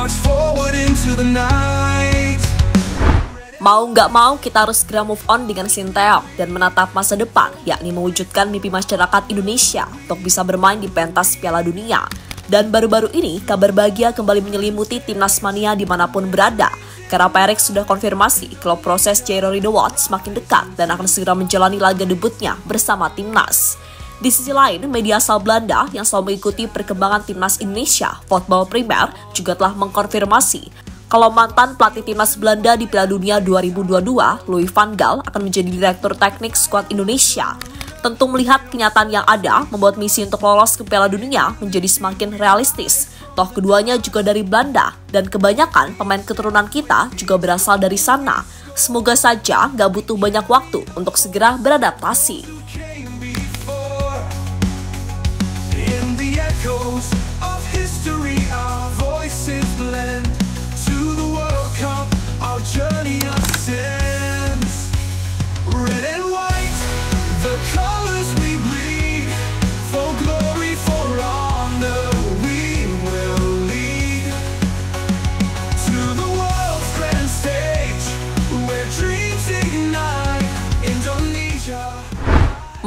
march forward into the night. Mau nggak mau, kita harus segera move on dengan Sinteyong dan menatap masa depan, yakni mewujudkan mimpi masyarakat Indonesia untuk bisa bermain di pentas Piala Dunia. Dan baru-baru ini, kabar bahagia kembali menyelimuti timnas mania dimanapun berada. Karena Pak Erik sudah konfirmasi kalau proses Jairo Ridowat semakin dekat dan akan segera menjalani laga debutnya bersama timnas. Di sisi lain, media asal Belanda yang selalu mengikuti perkembangan timnas Indonesia, Voetbal Primer, juga telah mengkonfirmasi kalau mantan pelatih timnas Belanda di Piala Dunia 2022, Louis van Gaal, akan menjadi direktur teknik skuad Indonesia. Tentu melihat kenyataan yang ada, membuat misi untuk lolos ke Piala Dunia menjadi semakin realistis. Toh keduanya juga dari Belanda, dan kebanyakan pemain keturunan kita juga berasal dari sana. Semoga saja nggak butuh banyak waktu untuk segera beradaptasi.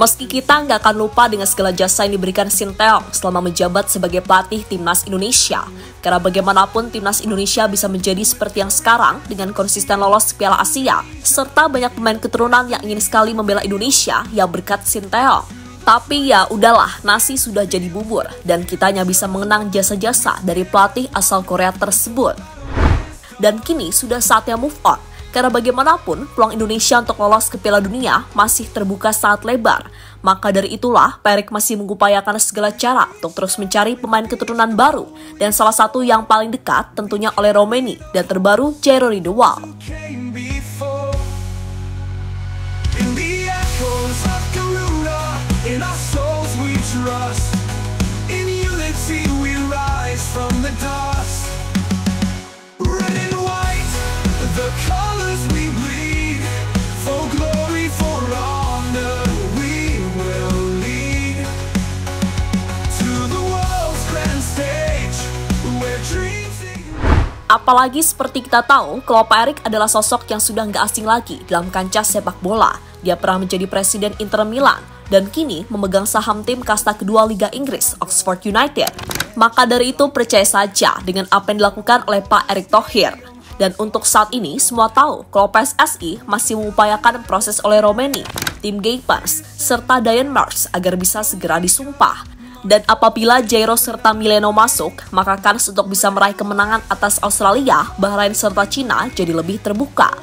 Meski kita nggak akan lupa dengan segala jasa yang diberikan Sinteyong selama menjabat sebagai pelatih timnas Indonesia. Karena bagaimanapun timnas Indonesia bisa menjadi seperti yang sekarang dengan konsisten lolos Piala Asia, serta banyak pemain keturunan yang ingin sekali membela Indonesia yang berkat Sinteyong. Tapi ya udahlah, nasi sudah jadi bubur dan kita hanya bisa mengenang jasa-jasa dari pelatih asal Korea tersebut. Dan kini sudah saatnya move on. Karena bagaimanapun, peluang Indonesia untuk lolos ke Piala Dunia masih terbuka sangat lebar. Maka dari itulah, Pak Erik masih mengupayakan segala cara untuk terus mencari pemain keturunan baru. Dan salah satu yang paling dekat tentunya oleh Romeni dan terbaru Jairo Ridowat. Apalagi seperti kita tahu, kalau Pak Erik adalah sosok yang sudah nggak asing lagi dalam kancah sepak bola. Dia pernah menjadi presiden Inter Milan dan kini memegang saham tim kasta kedua Liga Inggris, Oxford United. Maka dari itu percaya saja dengan apa yang dilakukan oleh Pak Erick Thohir. Dan untuk saat ini, semua tahu kalau PSSI masih mengupayakan proses oleh Romeni, tim Gapers, serta Dian Mars agar bisa segera disumpah. Dan apabila Jairo serta Mileno masuk, maka kans untuk bisa meraih kemenangan atas Australia, Bahrain serta Cina jadi lebih terbuka.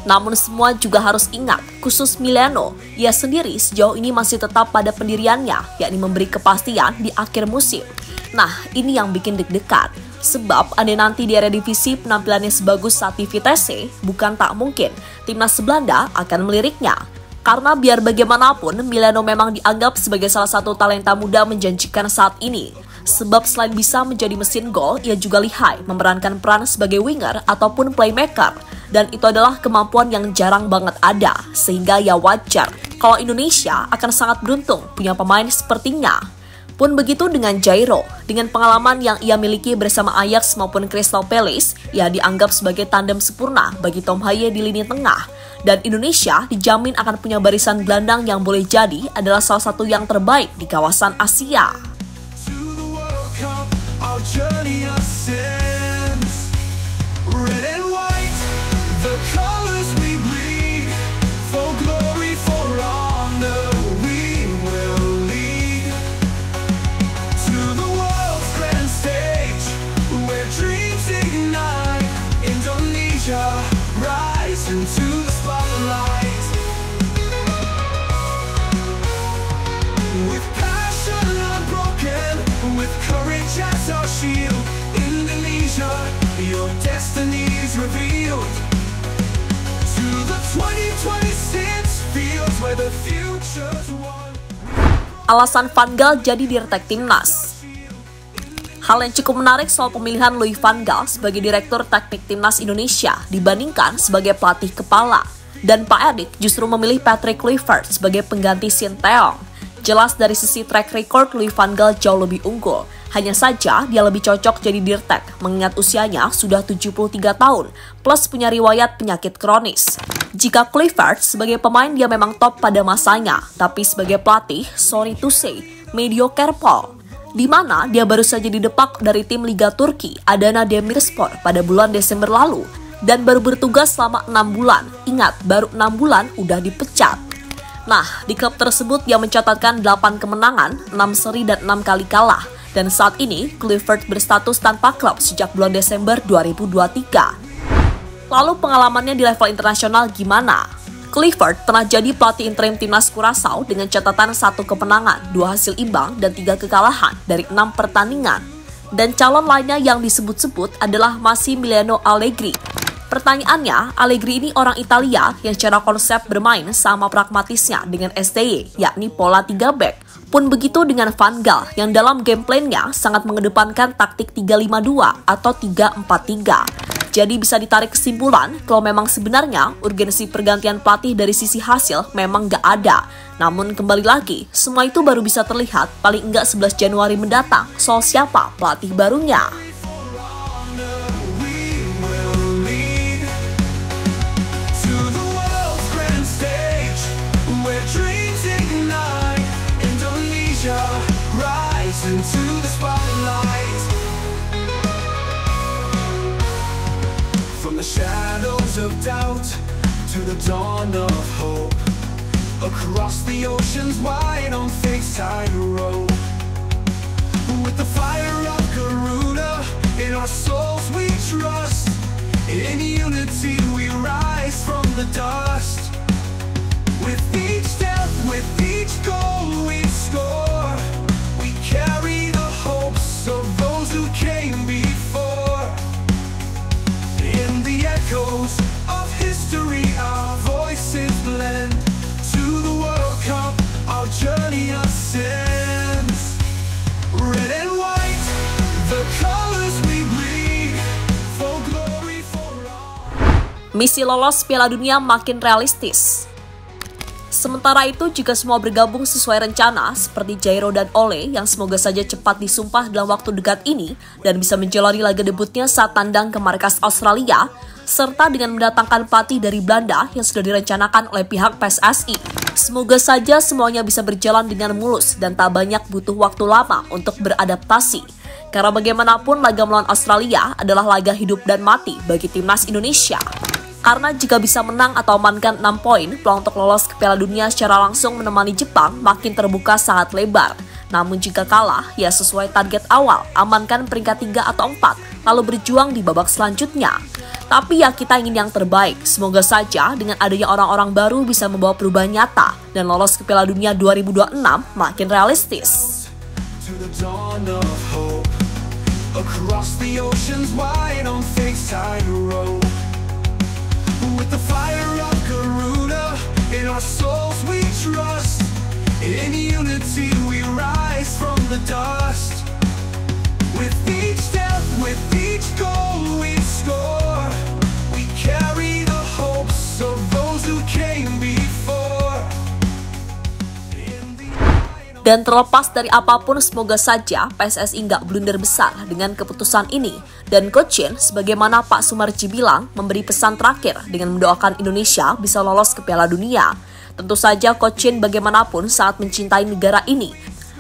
Namun semua juga harus ingat, khusus Mileno, ia sendiri sejauh ini masih tetap pada pendiriannya, yakni memberi kepastian di akhir musim. Nah, ini yang bikin deg-degan. Sebab andai nanti di Eredivisie penampilannya sebagus saat di Vitesse, bukan tak mungkin timnas Belanda akan meliriknya. Karena biar bagaimanapun, Mileno memang dianggap sebagai salah satu talenta muda menjanjikan saat ini. Sebab selain bisa menjadi mesin gol, ia juga lihai memerankan peran sebagai winger ataupun playmaker. Dan itu adalah kemampuan yang jarang banget ada, sehingga ya wajar kalau Indonesia akan sangat beruntung punya pemain sepertinya. Pun begitu dengan Jairo, dengan pengalaman yang ia miliki bersama Ajax maupun Crystal Palace, ia dianggap sebagai tandem sempurna bagi Tom Haye di lini tengah. Dan Indonesia dijamin akan punya barisan gelandang yang boleh jadi adalah salah satu yang terbaik di kawasan Asia. Indonesia, your destiny is revealed to the 2026 fields where the future's won. Alasan Van Gaal jadi direktur timnas. Hal yang cukup menarik soal pemilihan Louis van Gaal sebagai direktur teknik timnas Indonesia dibandingkan sebagai pelatih kepala. Dan Pak Erik justru memilih Patrick Kluivert sebagai pengganti Sinteyong. Jelas dari sisi track record, Louis van Gaal jauh lebih unggul. Hanya saja dia lebih cocok jadi dirtek mengingat usianya sudah 73 tahun plus punya riwayat penyakit kronis. Jika Kluivert sebagai pemain dia memang top pada masanya, tapi sebagai pelatih, sorry to say, mediocre Paul. Di mana dia baru saja didepak dari tim Liga Turki Adana Demirspor pada bulan Desember lalu dan baru bertugas selama 6 bulan. Ingat, baru 6 bulan udah dipecat. Nah, di klub tersebut dia mencatatkan 8 kemenangan, 6 seri dan 6 kali kalah. Dan saat ini, Kluivert berstatus tanpa klub sejak bulan Desember 2023. Lalu pengalamannya di level internasional gimana? Kluivert pernah jadi pelatih interim timnas Curaçao dengan catatan 1 kemenangan, 2 hasil imbang, dan 3 kekalahan dari 6 pertandingan. Dan calon lainnya yang disebut-sebut adalah Massimiliano Allegri. Pertanyaannya, Allegri ini orang Italia yang secara konsep bermain sama pragmatisnya dengan STY, yakni pola 3 back. Pun begitu dengan Van Gaal yang dalam game plan-nya sangat mengedepankan taktik 3-5-2 atau 3-4-3. Jadi bisa ditarik kesimpulan kalau memang sebenarnya urgensi pergantian pelatih dari sisi hasil memang nggak ada. Namun kembali lagi, semua itu baru bisa terlihat paling enggak 11 Januari mendatang soal siapa pelatih barunya. Into the spotlight, from the shadows of doubt to the dawn of hope, across the oceans wide on fixed tide row, with the fire of Garuda in our souls we trust, in unity we rise from the dust, with each step, with each goal we score. Carry the hopes of those who came before. In the echoes of history, our voices blend. To the World Cup, our journey ascends. Red and white, the colors we bleed. For glory, for all. Misi lolos Piala Dunia makin realistis. Sementara itu, jika semua bergabung sesuai rencana, seperti Jairo dan Ole yang semoga saja cepat disumpah dalam waktu dekat ini dan bisa menjalani laga debutnya saat tandang ke markas Australia, serta dengan mendatangkan pelatih dari Belanda yang sudah direncanakan oleh pihak PSSI. Semoga saja semuanya bisa berjalan dengan mulus dan tak banyak butuh waktu lama untuk beradaptasi. Karena bagaimanapun laga melawan Australia adalah laga hidup dan mati bagi timnas Indonesia. Karena jika bisa menang atau amankan 6 poin, peluang untuk lolos ke Piala Dunia secara langsung menemani Jepang makin terbuka sangat lebar. Namun jika kalah, ya sesuai target awal, amankan peringkat 3 atau 4, lalu berjuang di babak selanjutnya. Tapi ya kita ingin yang terbaik, semoga saja dengan adanya orang-orang baru bisa membawa perubahan nyata, dan lolos ke Piala Dunia 2026 makin realistis. To the dawn of hope, across the oceans wide on fixed tide row. With the fire of Garuda in our souls we trust, in unity we rise from the dust, with each step, with each goal we score, we carry the hopes of those who came before. Dan terlepas dari apapun, semoga saja PSSI nggak blunder besar dengan keputusan ini. Dan Coach Shin, sebagaimana Pak Sumarji bilang, memberi pesan terakhir dengan mendoakan Indonesia bisa lolos ke Piala Dunia. Tentu saja Coach Shin bagaimanapun sangat mencintai negara ini.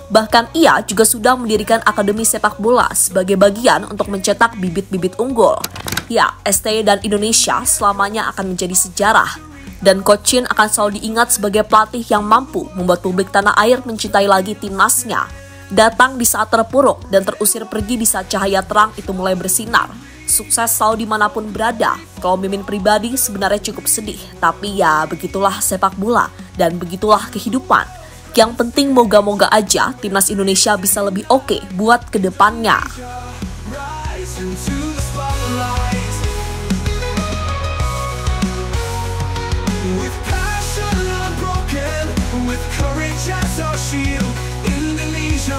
Bahkan ia juga sudah mendirikan akademi sepak bola sebagai bagian untuk mencetak bibit-bibit unggul. Ya, STY dan Indonesia selamanya akan menjadi sejarah. Dan Coach Shin akan selalu diingat sebagai pelatih yang mampu membuat publik tanah air mencintai lagi timnasnya. Datang di saat terpuruk dan terusir pergi di saat cahaya terang itu mulai bersinar. Sukses selalu dimanapun berada. Kalau Mimin pribadi sebenarnya cukup sedih, tapi ya begitulah sepak bola dan begitulah kehidupan. Yang penting moga-moga aja timnas Indonesia bisa lebih oke buat kedepannya. With passion unbroken, with courage as our shield, Indonesia,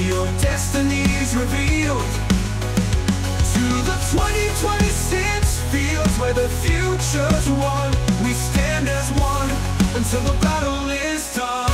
your destiny is revealed. To the 2026 fields where the future's won, we stand as one until the battle is done.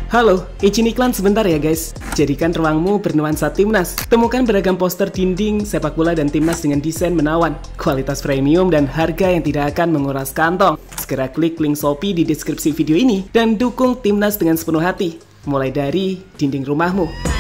Halo, izin iklan sebentar ya guys. Jadikan ruangmu bernuansa timnas. Temukan beragam poster dinding, sepak bola dan timnas dengan desain menawan, kualitas premium dan harga yang tidak akan menguras kantong. Segera klik link Shopee di deskripsi video ini dan dukung timnas dengan sepenuh hati. Mulai dari dinding rumahmu.